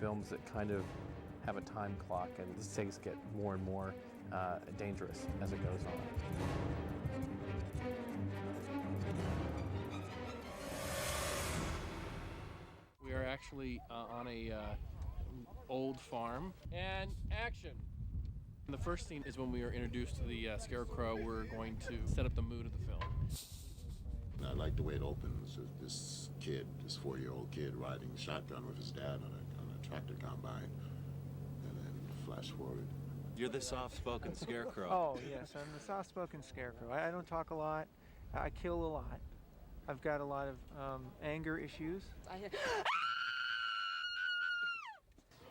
films that kind of have a time clock, and the stakes get more and more dangerous as it goes on. We are actually on a old farm, and action! And the first scene is when we are introduced to the Scarecrow. We're going to set up the mood of the film. I like the way it opens with this kid, this 4-year-old kid riding shotgun with his dad on a tractor combine, and then flash forward. You're the soft-spoken Scarecrow. Oh, yes, I'm the soft-spoken Scarecrow. I don't talk a lot. I kill a lot. I've got a lot of anger issues.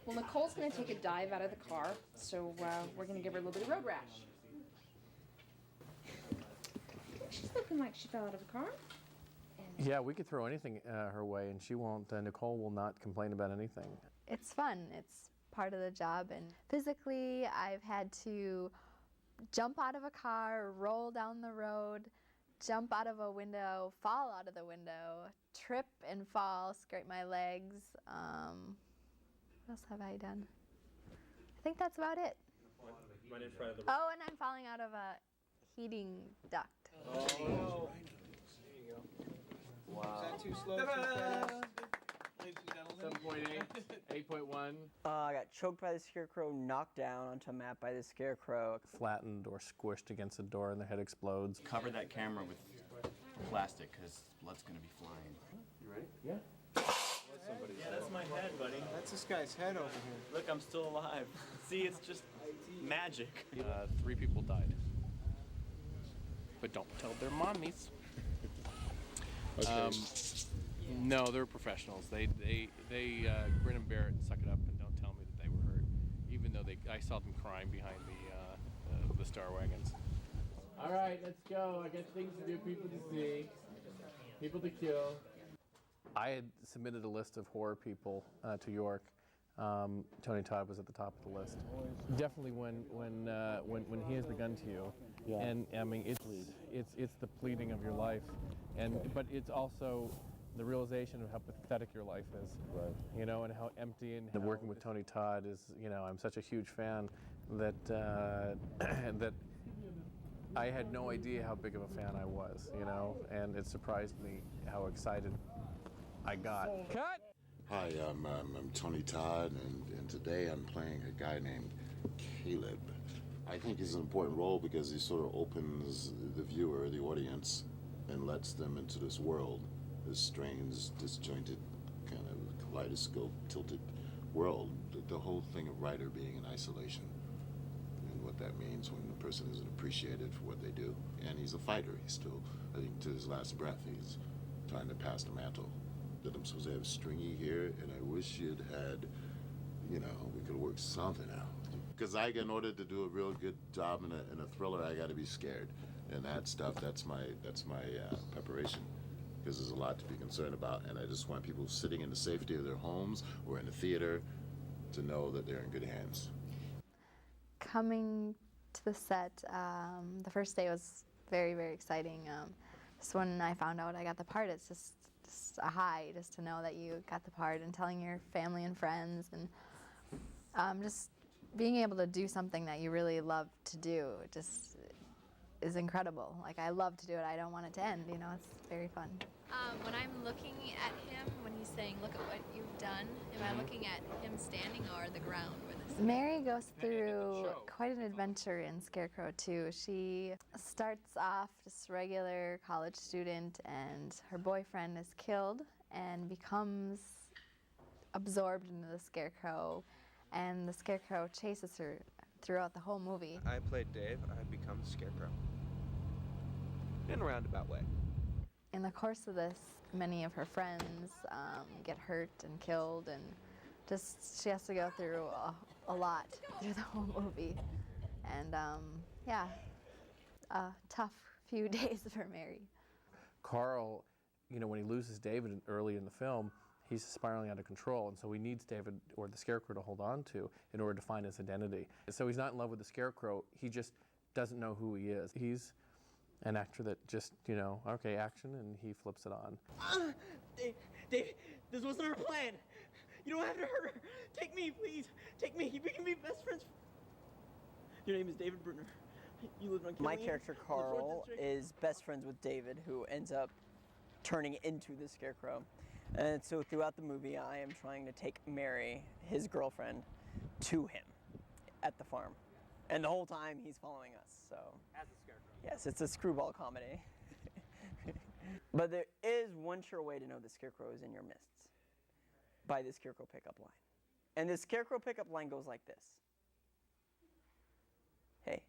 Well, Nicole's going to take a dive out of the car, so we're going to give her a little bit of road rash. She's looking like she fell out of a car. Yeah, we could throw anything her way, and she won't. Nicole will not complain about anything. It's fun. It's part of the job, and physically, I've had to jump out of a car, roll down the road, jump out of a window, fall out of the window, trip and fall, scrape my legs. What else have I done? I think that's about it. Right in front of the Oh, and I'm falling out of a heating duct. Oh. There you go. Wow. Is that too slow? Too fast? 7.8, 8.1. I got choked by the Scarecrow, knocked down onto a map by the Scarecrow. Flattened or squished against a door and the head explodes. Cover that camera with plastic, because blood's going to be flying. You ready? Yeah. Yeah, that's my head, buddy. That's this guy's head over here. Look, I'm still alive. See, it's just magic. 3 people died. But don't tell their mommies. Okay. No, they're professionals. They grin and bear it and suck it up and don't tell me that they were hurt, even though I saw them crying behind the Star Wagons. All right, let's go. I got things to do, people to see, people to kill. I had submitted a list of horror people to York. Tony Todd was at the top of the list. Definitely when he has the gun to you, yeah. And I mean it's the pleading of your life, but it's also the realization of how pathetic your life is, right. You know, and how empty. And working with Tony Todd is, you know, I'm such a huge fan that that I had no idea how big of a fan I was, you know, and it surprised me how excited I got. Cut! Hi, I'm Tony Todd, and today I'm playing a guy named Caleb. I think he's an important role because he sort of opens the viewer, the audience, and lets them into this world, this strange, disjointed, kind of kaleidoscope, tilted world. The whole thing of writer being in isolation, and what that means when the person isn't appreciated for what they do. And he's a fighter. He's still, I think, to his last breath, he's trying to pass the mantle. That I'm supposed to have stringy hair, and I wish it had, you know, we could work something out. Because in order to do a real good job in a thriller, I got to be scared, and that stuff. That's my preparation, because there's a lot to be concerned about, and I just want people sitting in the safety of their homes or in the theater to know that they're in good hands. Coming to the set, the first day was very, very exciting. Just when I found out I got the part, it's just a high just to know that you got the part, and telling your family and friends, and just being able to do something that you really love to do just is incredible. Like, I love to do it. I don't want it to end, you know, it's very fun. When I'm looking at him, when he's saying, look at what you've done, am I looking at him standing or the ground? Mary goes through quite an adventure in Scarecrow too. She starts off just a regular college student, and her boyfriend is killed and becomes absorbed into the Scarecrow, and the Scarecrow chases her throughout the whole movie. I played Dave. I become Scarecrow in a roundabout way. In the course of this, many of her friends get hurt and killed, and just she has to go through a lot through the whole movie. And yeah, a tough few days for Mary. Carl, you know, when he loses David early in the film, he's spiraling out of control, and so he needs David or the Scarecrow to hold on to in order to find his identity. So he's not in love with the Scarecrow, he just doesn't know who he is. He's an actor that just, you know, okay, action, and he flips it on. Dave, this wasn't our plan. You don't have to hurt her. Take me, please. Take me. We can be best friends. Your name is David Bruner. You live on My character, Carl, is best friends with David, who ends up turning into the Scarecrow. And so throughout the movie, I am trying to take Mary, his girlfriend, to him at the farm. And the whole time, he's following us, so. As a Scarecrow. Yes, it's a screwball comedy. But there is one sure way to know the Scarecrow is in your midst. By the Scarecrow pickup line. And the Scarecrow pickup line goes like this. Hey.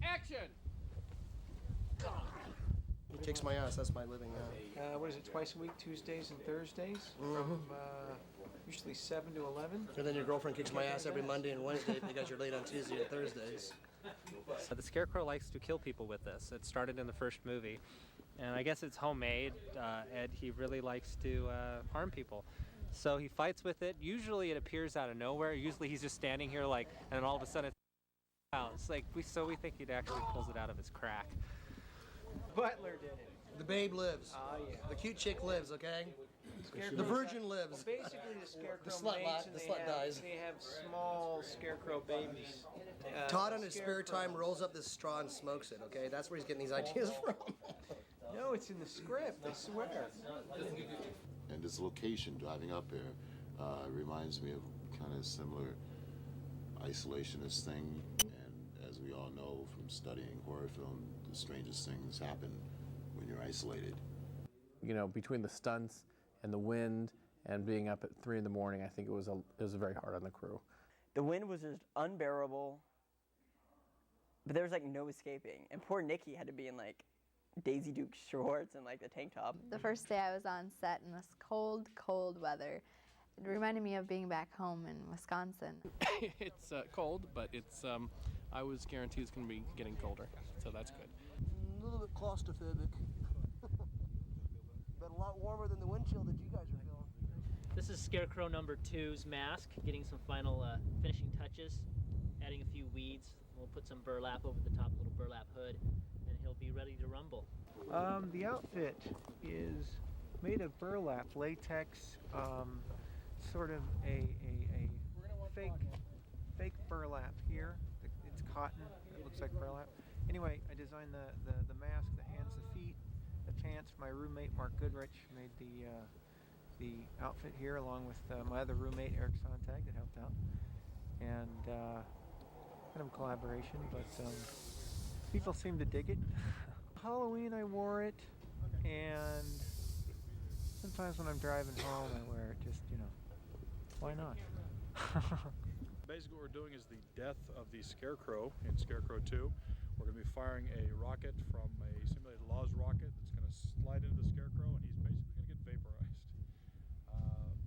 Action! He kicks my ass. That's my living now. What is it, twice a week, Tuesdays and Thursdays? From usually 7 to 11? And then your girlfriend kicks my ass every Monday and Wednesday because you're late on Tuesday and Thursdays. The Scarecrow likes to kill people with this. It started in the first movie. And I guess it's homemade, and he really likes to harm people. So he fights with it. Usually it appears out of nowhere. Usually he's just standing here like, and then all of a sudden it's out. It's like, we think he actually pulls it out of his crack. Butler did it. The babe lives. Oh, yeah. The cute chick lives, okay? Scarecrow The virgin lives. Well, basically, the Scarecrow The slut mates, and the slut dies. They have small Scarecrow babies. Todd on his spare time rolls up this straw and smokes it, okay? That's where he's getting these ideas from. No, it's in the script, I swear. And this location, driving up here, reminds me of kind of similar isolationist thing. And as we all know from studying horror film, the strangest things happen when you're isolated. You know, between the stunts and the wind and being up at 3 in the morning, I think it was very hard on the crew. The wind was just unbearable, but there was like no escaping. And poor Nikki had to be in like Daisy Duke shorts and like the tank top. The first day I was on set in this cold, cold weather. It reminded me of being back home in Wisconsin. It's cold, but it's I was guaranteed it's going to be getting colder, so that's good. A little bit claustrophobic. But a lot warmer than the wind chill that you guys are feeling. This is Scarecrow number 2's mask, getting some final finishing touches, adding a few weeds. We'll put some burlap over the top, a little burlap hood, and he'll be ready to rumble. The outfit is made of burlap, latex, sort of a fake burlap here. It's cotton. It looks like burlap. Anyway, I designed the mask, the hands, the feet, the pants. My roommate Mark Goodrich made the outfit here, along with my other roommate Eric Sontag that helped out, and kind of a collaboration. But people seem to dig it. Halloween I wore it, and sometimes when I'm driving home I wear it. Just, you know, why not? Basically what we're doing is the death of the Scarecrow in Scarecrow 2. We're going to be firing a rocket from a simulated Laws rocket that's going to slide into the Scarecrow, and he's basically going to get vaporized.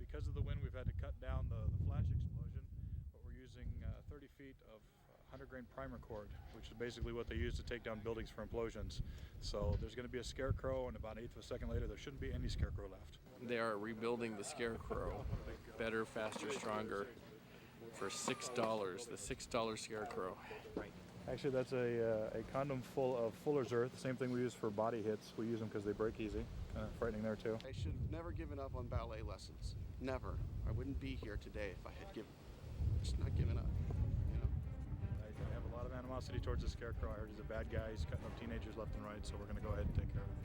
Because of the wind, we've had to cut down the flash explosion, but we're using 30 feet of 100-grain primer cord, which is basically what they use to take down buildings for implosions. So there's going to be a Scarecrow, and about an eighth of a second later, there shouldn't be any Scarecrow left. They are rebuilding the Scarecrow, better, faster, stronger, for $6, the $6 Scarecrow. Actually, that's a condom full of Fuller's Earth, same thing we use for body hits. We use them because they break easy. Kind of frightening there too. I should have never given up on ballet lessons. Never. I wouldn't be here today if I had just not given up. You know? I have a lot of animosity towards the Scarecrow. I heard he's a bad guy. He's cutting up teenagers left and right, so we're going to go ahead and take care of him.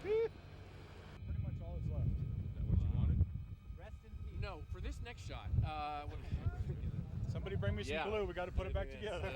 Pretty much all that's left. Is that what you wanted? Rest in peace. No, for this next shot. Somebody bring me some glue. We got to put it back together.